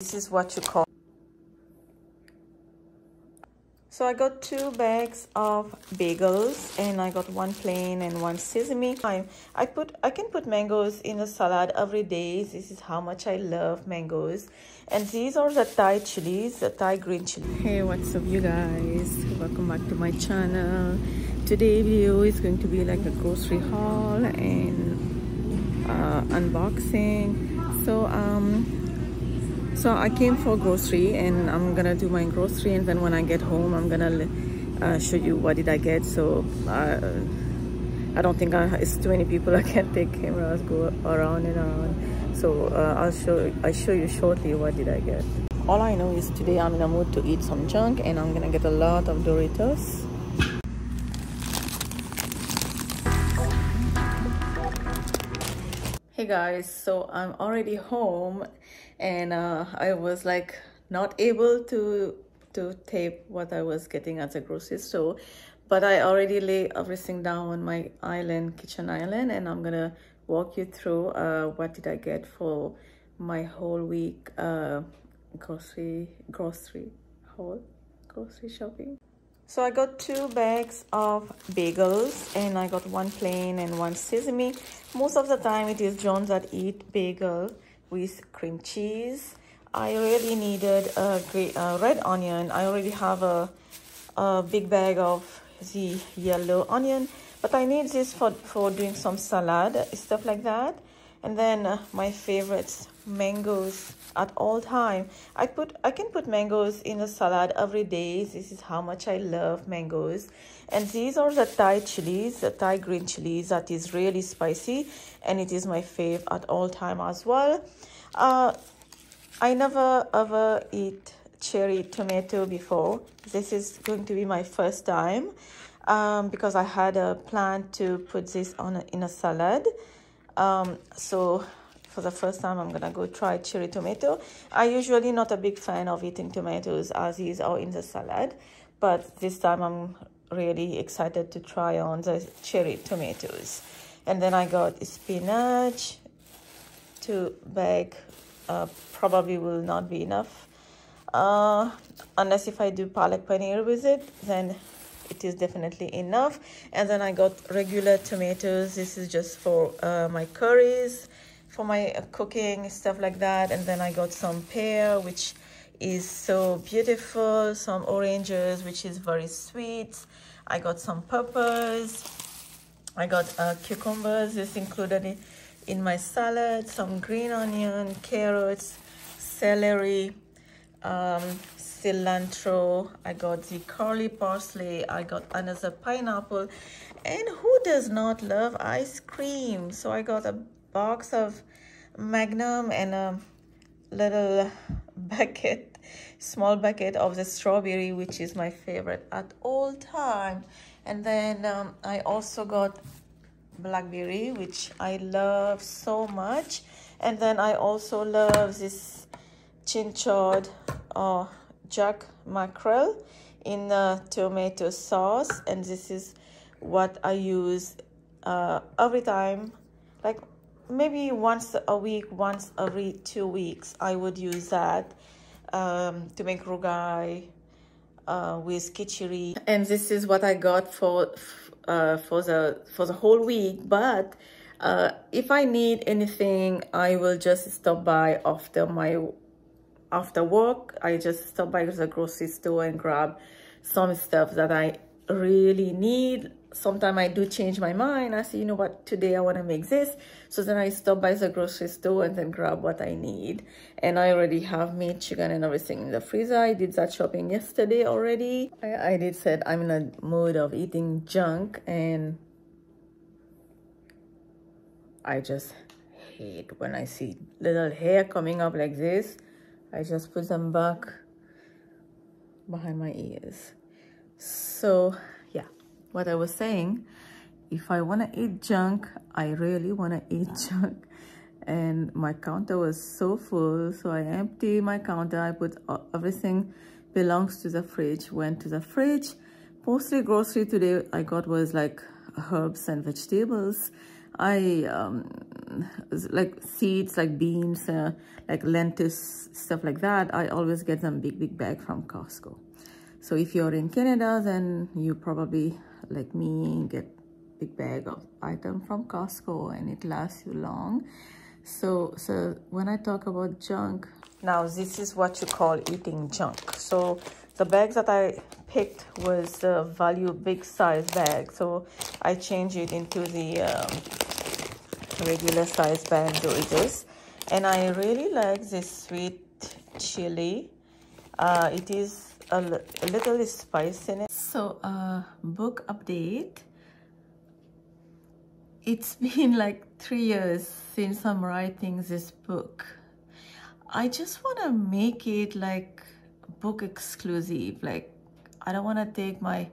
This is what you call. So I got 2 bags of bagels, and I got 1 plain and 1 sesame. I can put mangoes in a salad every day. This is how much I love mangoes. And these are the Thai chilies, the Thai green chili. Hey, what's up you guys? Welcome back to my channel. Today's video is going to be like a grocery haul and unboxing. So I came for grocery, and I'm gonna do my grocery, and then when I get home I'm gonna show you what did I get. So I don't think it's too many people. I can't take cameras go around and around. So I'll show you shortly what did I get. All I know is today I'm in a mood to eat some junk, and I'm gonna get a lot of Doritos. Hey guys, so I'm already home, and I was like not able to tape what I was getting at the grocery store, but I already lay everything down on my kitchen island, and I'm gonna walk you through what did I get for my whole week grocery shopping. So I got 2 bags of bagels, and I got 1 plain and 1 sesame. Most of the time it is John that eat bagel with cream cheese. I really needed a red onion. I already have a big bag of the yellow onion, but I need this for doing some salad, stuff like that. And then my favorites, mangoes at all time. I can put mangoes in a salad every day. This is how much I love mangoes. And these are the Thai chilies, the Thai green chilies that is really spicy, and it is my fave at all time as well. I never ever eat cherry tomato before. This is going to be my first time because I had a plan to put this in a salad. So for the first time I'm gonna go try cherry tomato. I usually not a big fan of eating tomatoes as is or in the salad, but this time I'm really excited to try on the cherry tomatoes. And then I got spinach. 2 bag probably will not be enough unless if I do palak paneer with it, then it is definitely enough. And then I got regular tomatoes. This is just for my curries, for my cooking, stuff like that. And then I got some pear, which is so beautiful, some oranges, which is very sweet. I got some peppers. I got cucumbers. This included in my salad, some green onion, carrots, celery, cilantro. I got the curly parsley. I got another pineapple. And who does not love ice cream? So I got a box of Magnum and a little bucket, small bucket of the strawberry, which is my favorite at all time. And then I also got blackberry, which I love so much. And then I also love this chinchard or jack mackerel in tomato sauce, and this is what I use every time, like maybe once a week, once every 2 weeks I would use that to make rugai with kichiri. And this is what I got for the whole week. But if I need anything, I will just stop by after work. I just stop by the grocery store and grab some stuff that I really need. Sometimes I do change my mind. I say, you know what, today I want to make this. So then I stop by the grocery store and then grab what I need. And I already have meat, chicken, and everything in the freezer. I did that shopping yesterday already. I did said I'm in a mood of eating junk, and I just hate when I see little hair coming up like this. I just put them back behind my ears. So yeah, what I was saying, if I want to eat junk, I really want to eat junk. And my counter was so full, so I emptied my counter. I put everything belongs to the fridge, went to the fridge. Mostly grocery today I got was like herbs and vegetables. like seeds, like beans, like lentils, stuff like that, I always get them big bag from Costco. So if you're in Canada, then you probably, like me, get big bag of item from Costco, and it lasts you long. So when I talk about junk, now this is what you call eating junk. So the bags that I picked was the value big size bag, so I changed it into the regular size bag Doritos. And I really like this sweet chili. It is a little spice in it. So book update. It's been like 3 years since I'm writing this book. I just want to make it like book exclusive. Like, I don't want to take my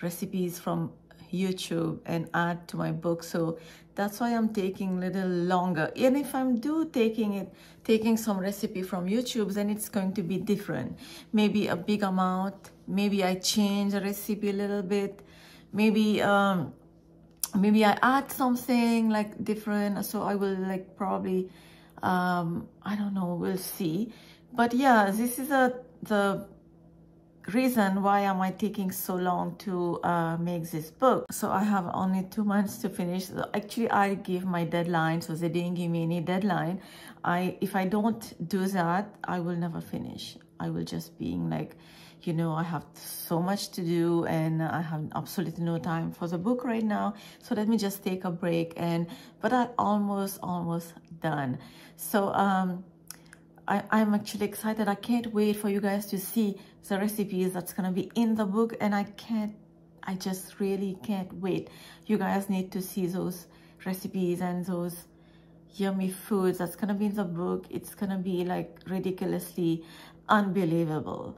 recipes from YouTube and add to my book, so that's why I'm taking a little longer. And if I'm taking some recipe from YouTube, then it's going to be different. Maybe a big amount, maybe I change the recipe a little bit, maybe maybe I add something like different. So I will like probably I don't know, we'll see. But yeah, this is the reason why am I taking so long to make this book. So I have only 2 months to finish. So actually, I gave my deadline, so they didn't give me any deadline. If I don't do that, I will never finish. I will just being like, you know, I have so much to do and I have absolutely no time for the book right now. So let me just take a break. But I'm almost done. So I'm actually excited. I can't wait for you guys to see the recipes that's gonna be in the book, and I just really can't wait. You guys need to see those recipes and those yummy foods that's gonna be in the book. It's gonna be like ridiculously unbelievable.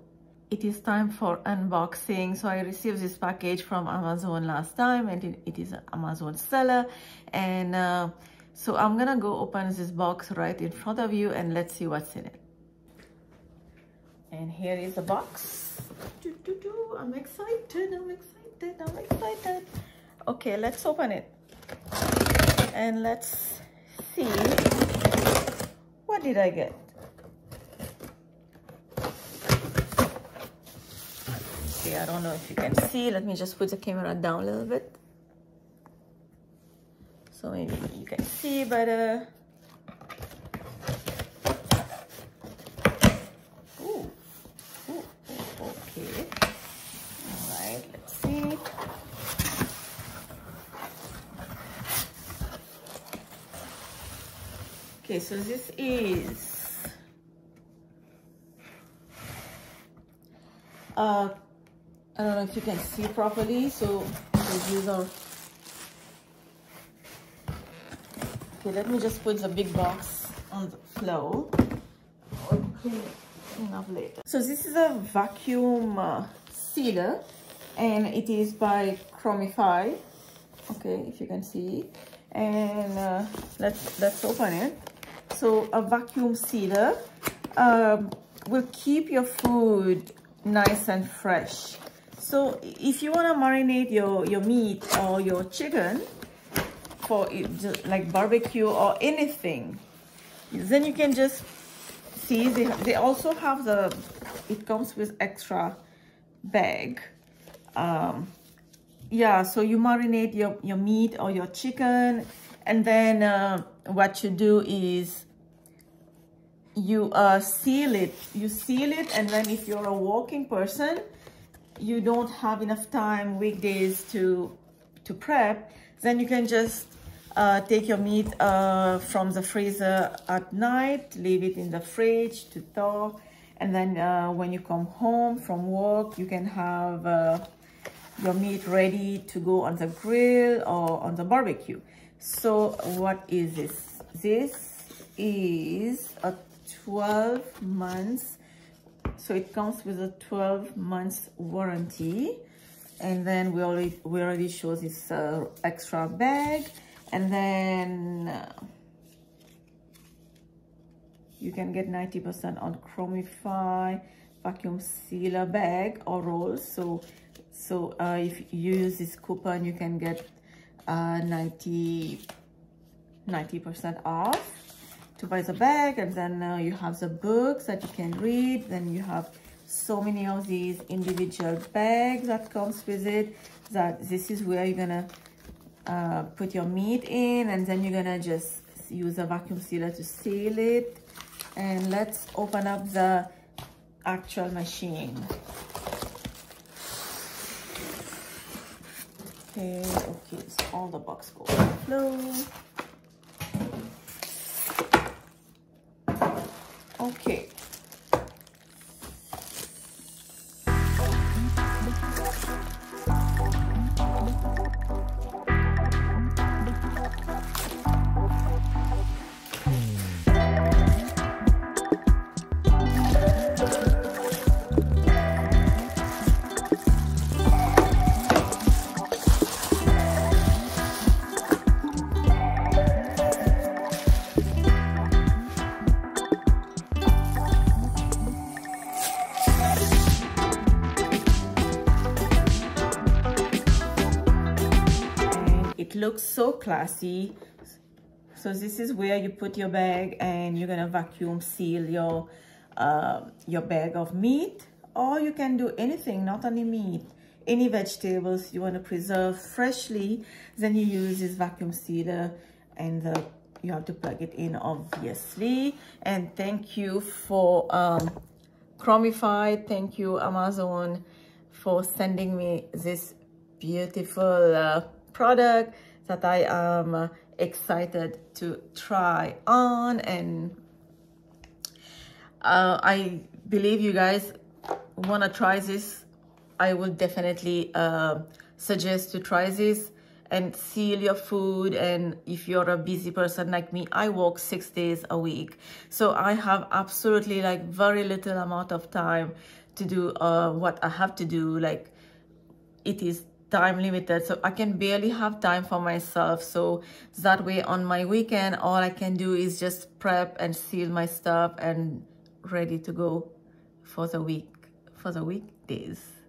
It is time for unboxing. So I received this package from Amazon last time, and it is an Amazon seller, and so I'm gonna go open this box right in front of you and let's see what's in it. And here is the box. I'm excited. Okay, let's open it and let's see, what did I get? Okay, I don't know if you can see. Let me just put the camera down a little bit, so maybe you can see better. Ooh, okay. All right, let's see. Okay, so this is I don't know if you can see properly. So these are, okay, let me just put the big box on the floor. Okay, enough later. So this is a vacuum sealer, and it is by Chromify. Okay, if you can see. And let's open it. So a vacuum sealer will keep your food nice and fresh. So if you want to marinate your meat or your chicken for like barbecue or anything, then you can just see they also have it comes with extra bag. Yeah, so you marinate your meat or your chicken, and then what you do is you seal it. You seal it, and then if you're a working person, you don't have enough time weekdays to prep, then you can just take your meat from the freezer at night, leave it in the fridge to thaw, and then when you come home from work, you can have your meat ready to go on the grill or on the barbecue. So what is this? This is a 12 months. So it comes with a 12 months warranty, and then we already show this extra bag, and then you can get 90% on Chromify vacuum sealer bag or rolls. So if you use this coupon, you can get 90% 90% off to buy the bag. And then you have the books that you can read. Then you have so many of these individual bags that comes with it, that this is where you're gonna put your meat in, and then you're gonna just use a vacuum sealer to seal it. And let's open up the actual machine. Okay, so all the box goes closed. Okay. It looks so classy. So this is where you put your bag, and you're gonna vacuum seal your bag of meat, or you can do anything, not only meat, any vegetables you want to preserve freshly. Then you use this vacuum sealer, and you have to plug it in, obviously. And thank you for Chromify, thank you Amazon for sending me this beautiful product that I am excited to try on. And I believe you guys want to try this. I will definitely suggest to try this and seal your food. And if you're a busy person like me, I work 6 days a week, so I have absolutely like very little amount of time to do what I have to do. Like, it is time limited, so I can barely have time for myself. So that way on my weekend, all I can do is just prep and seal my stuff and ready to go for the weekdays.